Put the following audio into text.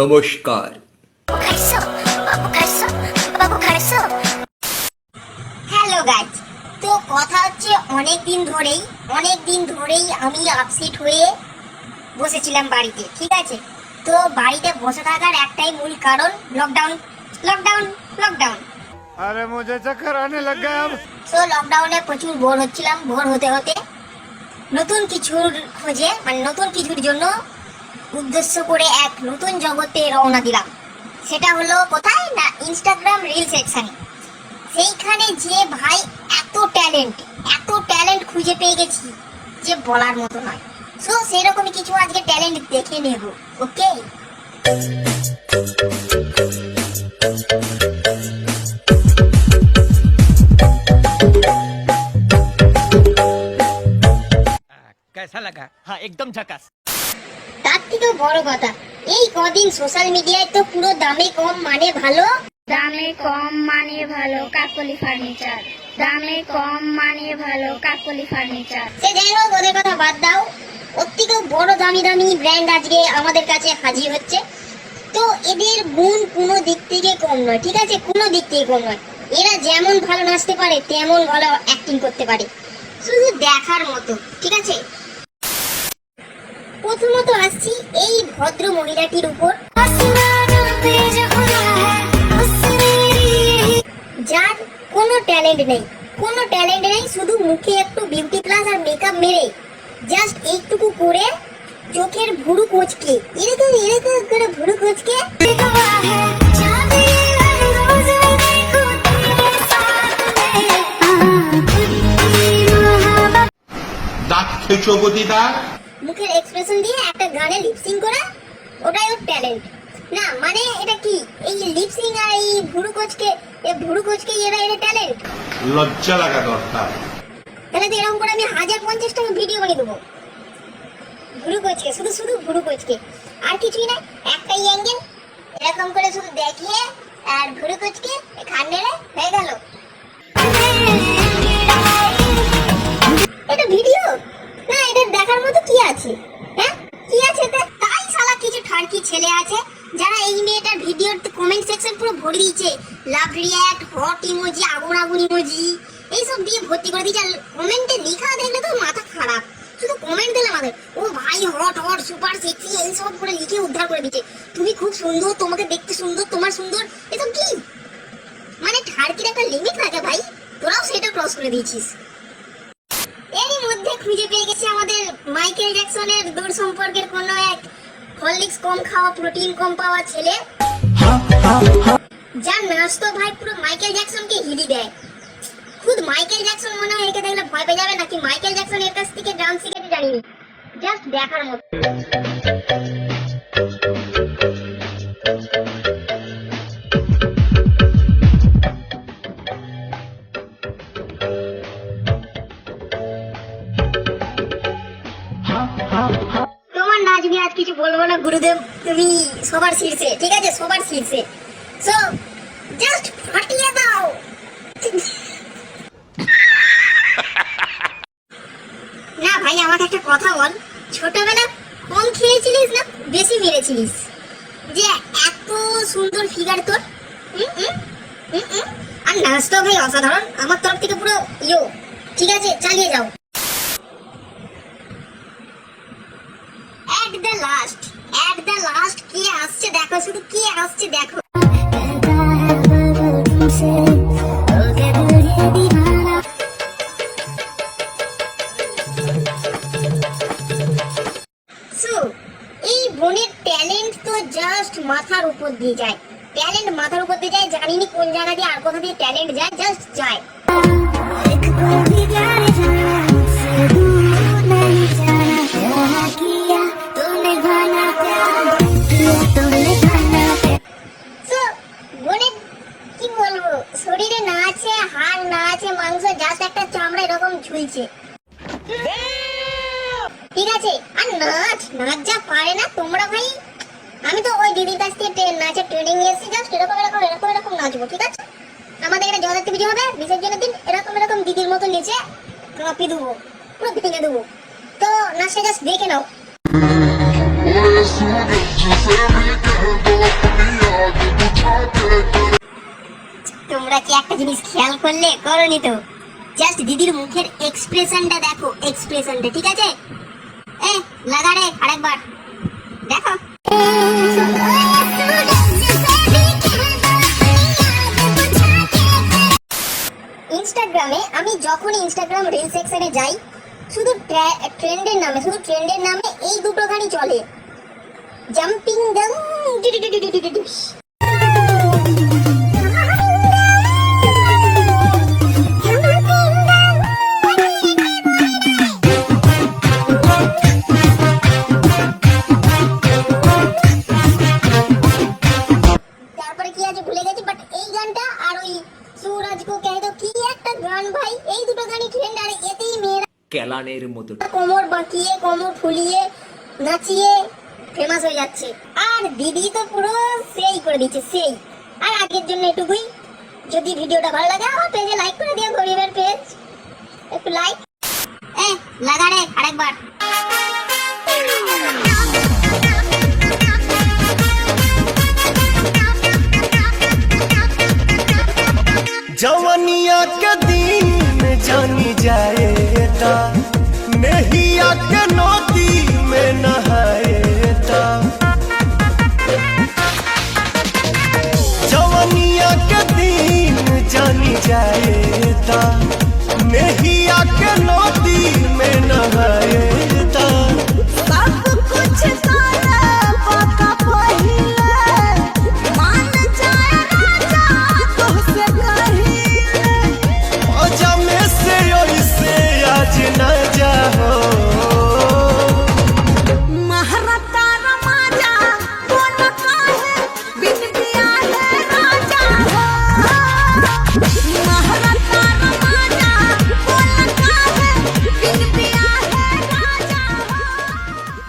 নমস্কার। Hello guys, তো কথা হচ্ছে অনেক দিন ধরেই আমি আপসেট হয়ে বসেছিলাম বাড়িতে। ঠিক আছে, তো বাড়িতে বসে থাকার একটাই মূল কারণ লকডাউন লকডাউন লকডাউন। अरे मुझे चक्कर आने लग गया अब। তো লকডাউনে প্রচুর বোর হচ্ছিলাম। বোর হতে হতে নতুন কিছুর খোঁজে নতুন কিছুর জন্য উদ্দেশ্য করে এক নতুন জগতে রওনা দিলাম। সেটা হলো কোথায় না, ইনস্টাগ্রাম রিল সেকশনে। সেইখানে যে ভাই এত ট্যালেন্ট খুঁজে পেয়ে গেছি যে বলার মতো নয়। সো সেরকমই কিছু আজকে ট্যালেন্ট দেখে নেব। ওকে, कैसा लगा? हाँ एकदम झकास। তার থেকেও বড় কথা, এই কদিন সোশ্যাল মিডিয়ায় তো পুরো দামে কম মানে ভালো, দামে কম মানে ভালো কাকলি ফার্নিচার, দামে কম মানে ভালো কাকলি ফার্নিচার। সে যাই হোক, ওদের কথা বাদ দাও। ওর থেকেও বড় দামি ব্র্যান্ড আজকে আমাদের কাছে হাজির হচ্ছে। তো এদের গুণ কোনো দিক থেকে কম নয়, ঠিক আছে, কোনো দিক থেকে কম নয়। এরা যেমন ভালো নাচতে পারে তেমন ভালো অ্যাক্টিং করতে পারে, শুধু দেখার মতো। ঠিক আছে, প্রথমত আসছি এই ভদ্র মহিলাটির উপর, যার কোনো ট্যালেন্ট নেই, শুধু মুখে একটু বিউটি প্লাস আর মেকআপ মেরে জাস্ট এইটুকু করে চোখের ভুরু কোঁচকে এরকম করে ভুরু কোঁচকে দাঁত খেছো গতিদা, মুখের এক্সপ্রেশন দিয়ে একটা গানে লিপসিং করা, ওটাই ওর ট্যালেন্ট না। মানে এটা কি, এই লিপসিং আর এই ভুরু কোঁচকে এরা ট্যালেন্ট? লজ্জা লাগা দরকার। তাহলে তো এরকম করে আমি 1050টা ভিডিও বানিয়ে দেবো ভুরু কোঁচকে, শুধু ভুরু কোঁচকে, আর কিছুই না। একটাই অ্যাঙ্গেল এরকম করে শুধু দেখিয়ে আর ভুরু কোঁচকে খান নেড়ে হয়ে গেল। এটা ভিডিও না, এটা দেখার মতো কি আছে? হ্যাঁ, কি আছে? তাই শালা কিছু ঠাড়কি ছেলে আছে যারা এই মেয়েটার ভিডিওর কমেন্ট সেকশন পুরো ভরে দিয়েছে লাভ রিঅ্যাক্ট, হট ইমোজি, আগুন ইমোজি, এইসব দিয়ে ভর্তি করে দিয়েছে। কমেন্টে লেখা দেখলে তো মাথা খারাপ। শুধু কমেন্ট দিলে আমাদের ও ভাই হট সুপার সেক্সি এইসব করে লিখে উদ্ধার করে দিচ্ছে। তুমি খুব সুন্দর, তোমাকে দেখতে সুন্দর, তোমার সুন্দর, এসব কি? মানে ঠাড়কির একটা লিমিট থাকে ভাই, তোরাও সেটা ক্রস করে দিয়েছিস। এরই মধ্যে খুঁজে পেয়ে গেছে আমাদের মাইকেল জ্যাকসনের দূর সম্পর্কের কোন এক হরলিক্স কম খাওয়া, প্রোটিন কম পাওয়া ছেলে, যার নাচ তো ভাই পুরো মাইকেল জ্যাকসনকে হিলি দেয়। খুদ মাইকেল জ্যাকসন মনে হয় একে দেখলে ভয় পেয়ে যাবে, নাকি মাইকেল জ্যাকসন এর কাছ থেকে ডান্স শিখেছে জানিনি, জাস্ট দেখার মতো। তোমার নাচ নিয়ে আজ কিছু বলবো না গুরুদেব, তুমি সবার শীর্ষে, ঠিক আছে, সবার শীর্ষে। সো জাস্ট ফাটিয়ে দাও। না ভাই, আমাকে একটা কথা বল, ছোটবেলা কম খেয়েছিলিস না বেশি মেরেছিলিস যে এত সুন্দর ফিগার তোর? আর নাচ তো ভাই অসাধারণ, আমার তরফ থেকে পুরো ইয়ো। ঠিক আছে, চালিয়ে যাও। At the last কে আসছে দেখো, শুধু কে আসছে দেখো। এই বোনের ট্যালেন্ট তো জাস্ট মাথার উপর দিয়ে যায়, জানিনি কোন জায়গা দিয়ে আর কোথা দিয়ে ট্যালেন্ট যায়, জাস্ট যায়। কি বলবো, শরীরে না আছে হাড়, না আছে মাংস, জাস্ট একটা চামড়া এরকম ঝুলছে। ঠিক আছে, আর নাচ যা পারে না তোমরা ভাই, আমি তো ওই দিদির কাছ থেকে নাচের ট্রেনিং নিয়েছি, জাস্ট এরকম নাচবো। ঠিক আছে, আমাদের এখানে জগদ্ধাত্রী পুজো হবে বিসর্জনের দিন, এরকম দিদির মতো নিচে কাঁপিয়ে দেবো, পুরো ভেঙে দেবো। তো নাচটা জাস্ট দেখে নাও। তোমরা কি একটা জিনিস খেয়াল করলে? করনি তো? জাস্ট দিদির মুখের এক্সপ্রেশনটা দেখো, এক্সপ্রেশনটা, ঠিক আছে? লাগা রে আরেকবার দেখো। ইনস্টাগ্রামে আমি যখনই ইনস্টাগ্রাম রিল সেকশনে যাই, শুধু ট্রেন্ডের নামে এই দুটো গানই চলে, জাম্পিং ডাং ডিডিডিডিডিডিডিস। তারপরে কি আছে ভুলে গেছি, বাট এই গানটা আর ওই सूरज को कह दो কি একটা গান ভাই, এই দুটো গানই ট্রেন্ড। আর এতেই মেয়েরা কেলানের মতো কোমর বাঁকিয়ে কোমর ফুলিয়ে নাচিয়ে ফেমাস হয়ে যাচ্ছে। আর দিদি তো পুরো সেই করে দিচ্ছে, সেই। আর আগের জন্য এটুকুই। যদি ভিডিওটা ভালো লাগে আমার পেজে লাইক করে দিও, গরিবের পেজ, একটু লাইক। লাগা রে আরেকবার। जवनिया के दिन में जानी जाएता, नहिया के नदी में नहाएता। जवनिया के दिन जानी जाएता,